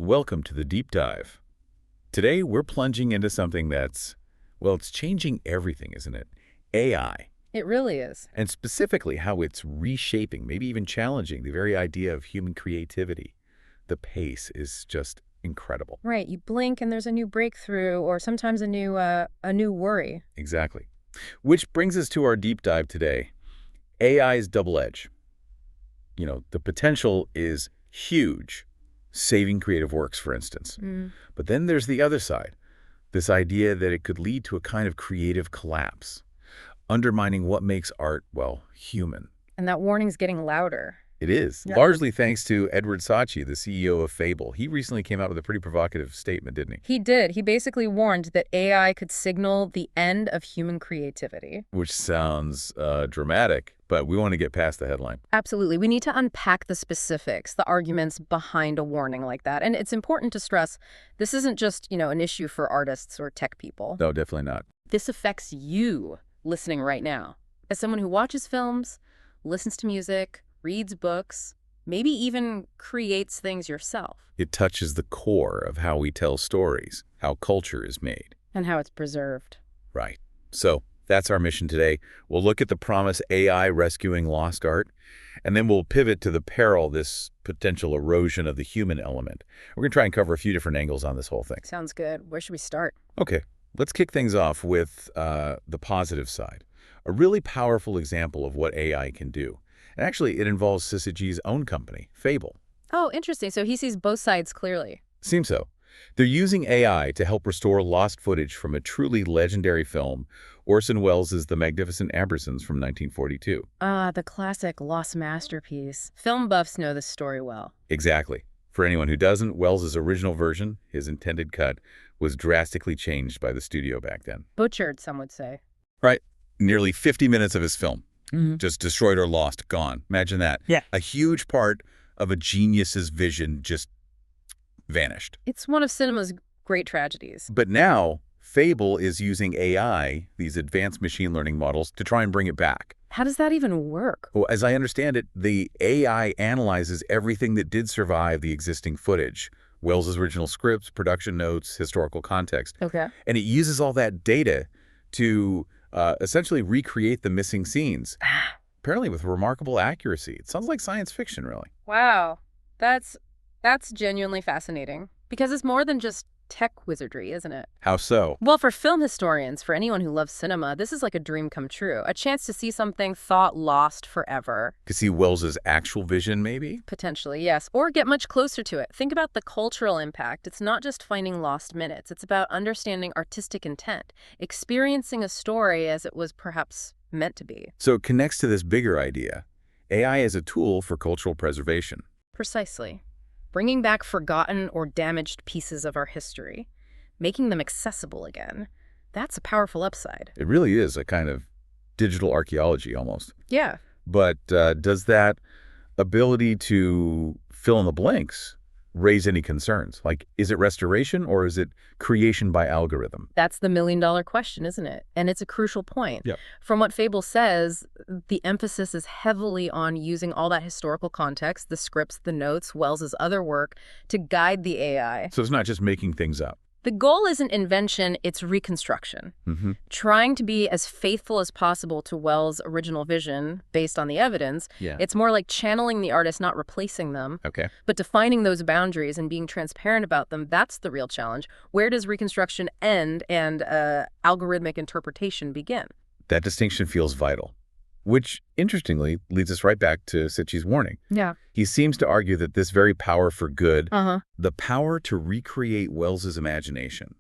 Welcome to the deep dive. Today, we're plunging into something that's, well, it's changing everything, isn't it? AI, It really is. and specifically how it's reshaping, maybe even challenging the very idea of human creativity. The pace is just incredible. Right. You blink and there's a new breakthrough or sometimes a new worry. Exactly. Which brings us to our deep dive today. AI's double edge. The potential is huge, saving creative works, for instance. But then there's the other side, this idea that it could lead to a kind of creative collapse, undermining what makes art, well, human. And that warning's getting louder. It is, Yeah. largely thanks to Edward Saatchi, the CEO of Fable. He recently came out with a pretty provocative statement, didn't he? He did. He basically warned that AI could signal the end of human creativity. Which sounds dramatic, but we want to get past the headline. Absolutely. We need to unpack the specifics, the arguments behind a warning like that. And it's important to stress this isn't just, an issue for artists or tech people. No, definitely not. This affects you listening right now. As someone who watches films, listens to music, reads books, maybe even creates things yourself. It touches the core of how we tell stories, how culture is made. And how it's preserved. Right. So that's our mission today. We'll look at the promise AI rescuing lost art, and then we'll pivot to the peril, this potential erosion of the human element. We're going to try and cover a few different angles on this whole thing. Sounds good. Where should we start? Okay, let's kick things off with the positive side. A really powerful example of what AI can do. And actually, it involves Syzygy's own company, Fable. Oh, interesting. So he sees both sides clearly. Seems so. They're using AI to help restore lost footage from a truly legendary film, Orson Welles' The Magnificent Ambersons from 1942. Ah, the classic lost masterpiece. Film buffs know this story well. Exactly. For anyone who doesn't, Welles' original version, his intended cut, was drastically changed by the studio back then. Butchered, some would say. Right. Nearly 50 minutes of his film. Mm-hmm. Just destroyed or lost, gone. Imagine that. Yeah. A huge part of a genius's vision just vanished. It's one of cinema's great tragedies. But now, Fable is using AI, these advanced machine learning models, to try and bring it back. How does that even work? Well, as I understand it, the AI analyzes everything that did survive the existing footage. Welles' original scripts, production notes, historical context. Okay. And it uses all that data to essentially recreate the missing scenes, apparently with remarkable accuracy. It sounds like science fiction, really. Wow. That's genuinely fascinating. Because it's more than just tech wizardry, isn't it? How so? Well, for film historians, for anyone who loves cinema, this is like a dream come true. A chance to see something thought lost forever. To see Welles' actual vision, maybe? Potentially, yes. Or get much closer to it. Think about the cultural impact. It's not just finding lost minutes. It's about understanding artistic intent, experiencing a story as it was perhaps meant to be. So it connects to this bigger idea. AI as a tool for cultural preservation. Precisely. Bringing back forgotten or damaged pieces of our history, making them accessible again. That's a powerful upside. It really is a kind of digital archaeology almost. Yeah. But does that ability to fill in the blanks raise any concerns? Like, is it restoration or is it creation by algorithm? That's the million-dollar question, isn't it? And it's a crucial point. Yep. From what Fable says, the emphasis is heavily on using all that historical context, the scripts, the notes, Welles' other work, to guide the AI. So it's not just making things up. The goal isn't invention, it's reconstruction. Mm-hmm. Trying to be as faithful as possible to Welles' original vision based on the evidence. Yeah. It's more like channeling the artist, not replacing them. Okay. But defining those boundaries and being transparent about them, that's the real challenge. Where does reconstruction end and algorithmic interpretation begin? That distinction feels vital. Which, interestingly, leads us right back to Syzygy's warning. Yeah. He seems to argue that this very power for good, Uh-huh. the power to recreate Welles' imagination,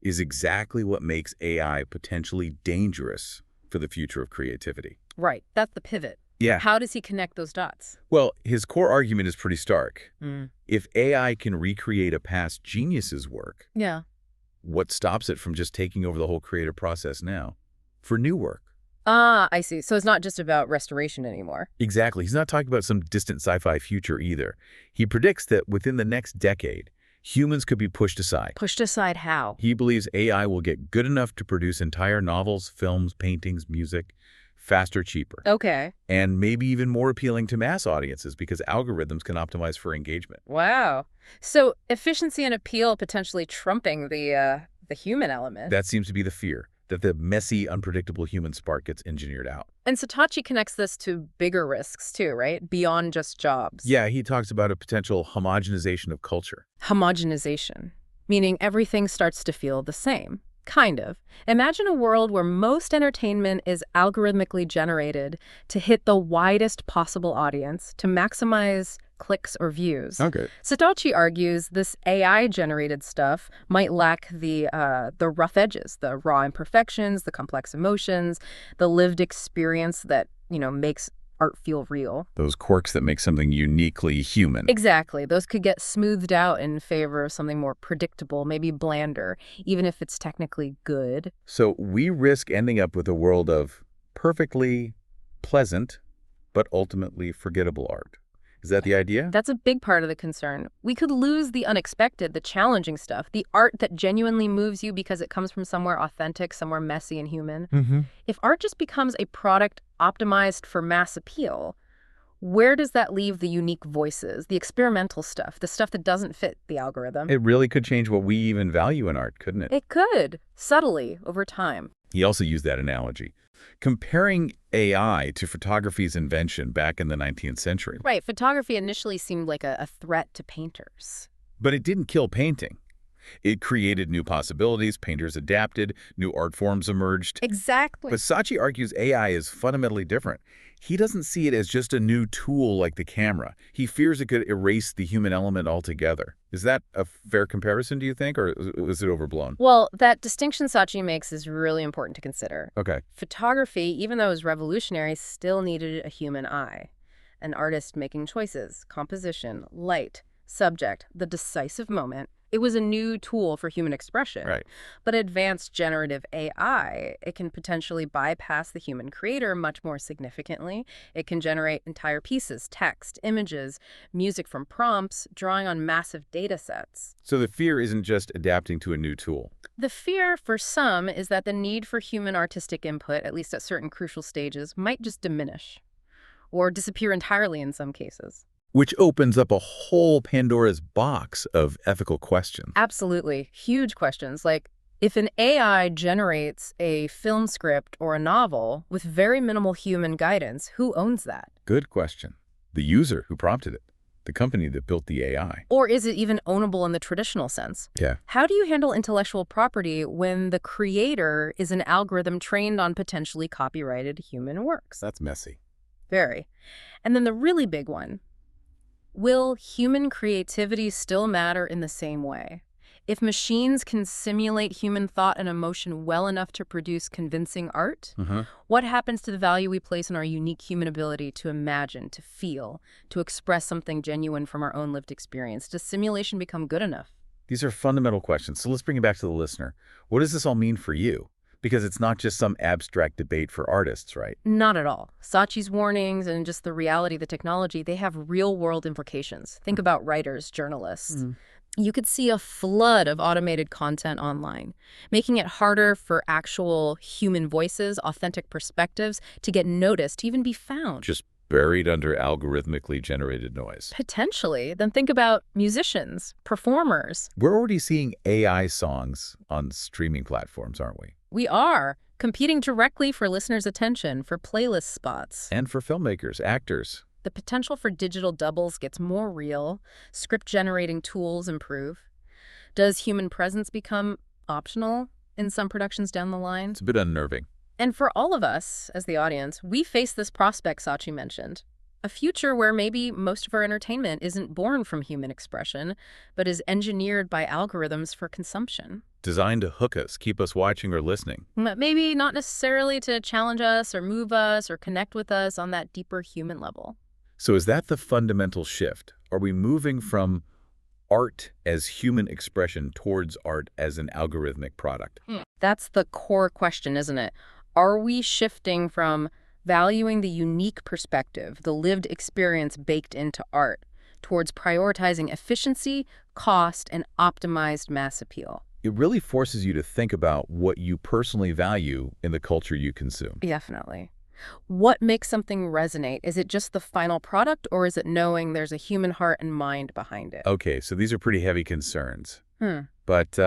is exactly what makes AI potentially dangerous for the future of creativity. Right. That's the pivot. Yeah. How does he connect those dots? Well, his core argument is pretty stark. Mm. If AI can recreate a past genius's work, Yeah. what stops it from just taking over the whole creative process now for new work? Ah, I see. So it's not just about restoration anymore. Exactly. He's not talking about some distant sci-fi future either. He predicts that within the next decade, humans could be pushed aside. Pushed aside how? He believes AI will get good enough to produce entire novels, films, paintings, music, faster, cheaper, Okay. and maybe even more appealing to mass audiences because algorithms can optimize for engagement. Wow. So efficiency and appeal potentially trumping the human element. That seems to be the fear, that the messy, unpredictable human spark gets engineered out. And Saatchi connects this to bigger risks too, right? Beyond just jobs. Yeah, he talks about a potential homogenization of culture. Homogenization, meaning everything starts to feel the same. Kind of. Imagine a world where most entertainment is algorithmically generated to hit the widest possible audience, to maximize clicks or views. Okay. Saatchi argues this AI-generated stuff might lack the rough edges, the raw imperfections, the complex emotions, the lived experience that, makes art feel real. Those quirks that make something uniquely human. Exactly. Those could get smoothed out in favor of something more predictable, maybe blander, even if it's technically good. So we risk ending up with a world of perfectly pleasant, but ultimately forgettable art. Is that the idea? That's a big part of the concern. We could lose the unexpected, the challenging stuff, the art that genuinely moves you because it comes from somewhere authentic, somewhere messy and human. Mm-hmm. If art just becomes a product optimized for mass appeal, where does that leave the unique voices, the experimental stuff, the stuff that doesn't fit the algorithm? It really could change what we even value in art, couldn't it? It could, subtly, over time. He also used that analogy, comparing AI to photography's invention back in the 19th century. Right, photography initially seemed like a threat to painters. But it didn't kill painting. It created new possibilities, painters adapted, new art forms emerged. Exactly. But Saatchi argues AI is fundamentally different. He doesn't see it as just a new tool like the camera. He fears it could erase the human element altogether. Is that a fair comparison, do you think, or is it overblown? Well, that distinction Saatchi makes is really important to consider. Okay. Photography, even though it was revolutionary, still needed a human eye. An artist making choices, composition, light, subject, the decisive moment. It was a new tool for human expression. Right. But advanced generative AI, it can potentially bypass the human creator much more significantly. It can generate entire pieces, text, images, music from prompts, drawing on massive data sets. So the fear isn't just adapting to a new tool. The fear for some is that the need for human artistic input, at least at certain crucial stages, might just diminish or disappear entirely in some cases. Which opens up a whole Pandora's box of ethical questions. Absolutely. Huge questions like, if an AI generates a film script or a novel with very minimal human guidance, who owns that? Good question. The user who prompted it. The company that built the AI. Or is it even ownable in the traditional sense? Yeah. How do you handle intellectual property when the creator is an algorithm trained on potentially copyrighted human works? That's messy. Very. And then the really big one. Will human creativity still matter in the same way? If machines can simulate human thought and emotion well enough to produce convincing art, what happens to the value we place on our unique human ability to imagine, to feel, to express something genuine from our own lived experience? Does simulation become good enough? These are fundamental questions. So let's bring it back to the listener. What does this all mean for you? Because it's not just some abstract debate for artists, right? Not at all. Saatchi's warnings and just the reality of the technology, they have real-world implications. Think about writers, journalists. You could see a flood of automated content online, making it harder for actual human voices, authentic perspectives to get noticed, to even be found. Just buried under algorithmically generated noise. Potentially. Then think about musicians, performers. We're already seeing AI songs on streaming platforms, aren't we? We are competing directly for listeners' attention, for playlist spots. And for filmmakers, actors. The potential for digital doubles gets more real. Script-generating tools improve. Does human presence become optional in some productions down the line? It's a bit unnerving. And for all of us, as the audience, we face this prospect Saatchi mentioned. A future where maybe most of our entertainment isn't born from human expression, but is engineered by algorithms for consumption. Designed to hook us, keep us watching or listening. But maybe not necessarily to challenge us or move us or connect with us on that deeper human level. So is that the fundamental shift? Are we moving from art as human expression towards art as an algorithmic product? That's the core question, isn't it? Are we shifting from valuing the unique perspective, the lived experience baked into art, towards prioritizing efficiency, cost, and optimized mass appeal? It really forces you to think about what you personally value in the culture you consume. Definitely. What makes something resonate? Is it just the final product, or is it knowing there's a human heart and mind behind it? Okay, so these are pretty heavy concerns. Hmm. But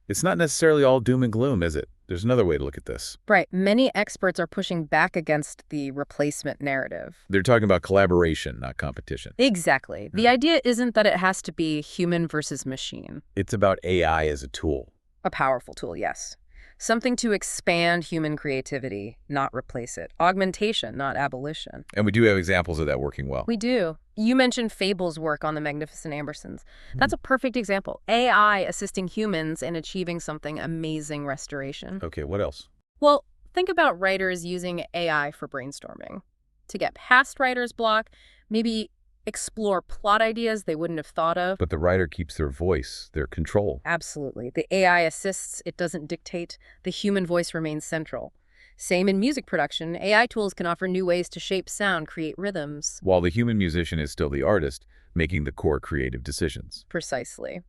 it's not necessarily all doom and gloom, is it? There's another way to look at this. Right. Many experts are pushing back against the replacement narrative. They're talking about collaboration, not competition. Exactly. The idea isn't that it has to be human versus machine. It's about AI as a tool. A powerful tool, yes. Something to expand human creativity, not replace it. Augmentation, not abolition. And we do have examples of that working well. We do. You mentioned Fable's work on the Magnificent Ambersons. That's a perfect example. AI assisting humans in achieving something amazing restoration. Okay, what else? Well, think about writers using AI for brainstorming. To get past writer's block, maybe explore plot ideas they wouldn't have thought of. But the writer keeps their voice, their control. Absolutely. The AI assists, it doesn't dictate. The human voice remains central. Same in music production. AI tools can offer new ways to shape sound, create rhythms. While the human musician is still the artist, making the core creative decisions. Precisely.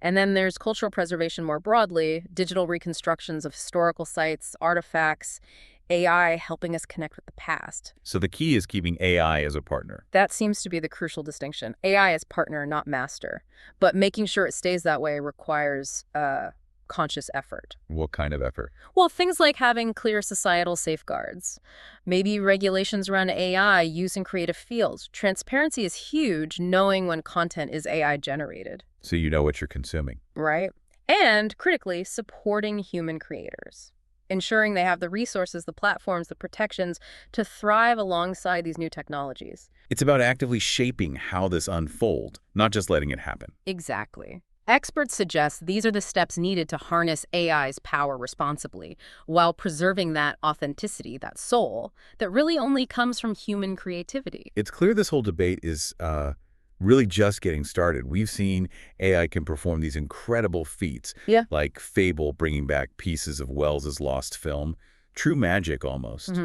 And then there's cultural preservation more broadly, digital reconstructions of historical sites, artifacts, AI helping us connect with the past. So the key is keeping AI as a partner. That seems to be the crucial distinction. AI as partner, not master. But making sure it stays that way requires conscious effort. What kind of effort? Well, things like having clear societal safeguards. Maybe regulations around AI use in creative fields. Transparency is huge, knowing when content is AI generated. So you know what you're consuming. Right? And, critically, supporting human creators. Ensuring they have the resources, the platforms, the protections to thrive alongside these new technologies. It's about actively shaping how this unfolds, not just letting it happen. Exactly. Experts suggest these are the steps needed to harness AI's power responsibly, while preserving that authenticity, that soul, that really only comes from human creativity. It's clear this whole debate is really just getting started. We've seen AI can perform these incredible feats, like Fable bringing back pieces of Wells's lost film. True magic, almost.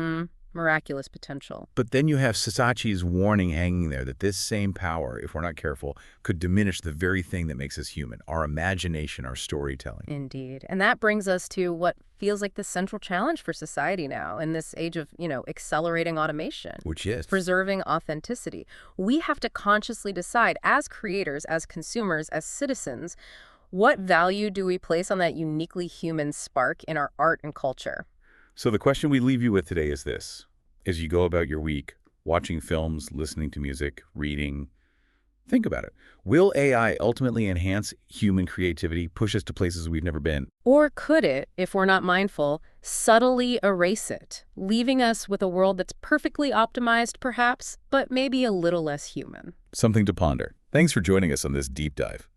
Miraculous potential. But then you have Sasachi's warning hanging there that this same power, if we're not careful, could diminish the very thing that makes us human, our imagination, our storytelling. Indeed. And that brings us to what feels like the central challenge for society now in this age of, accelerating automation. Which is? Preserving authenticity. We have to consciously decide as creators, as consumers, as citizens, what value do we place on that uniquely human spark in our art and culture? So the question we leave you with today is this. As you go about your week, watching films, listening to music, reading, think about it. Will AI ultimately enhance human creativity, push us to places we've never been? Or could it, if we're not mindful, subtly erase it, leaving us with a world that's perfectly optimized, perhaps, but maybe a little less human? Something to ponder. Thanks for joining us on this deep dive.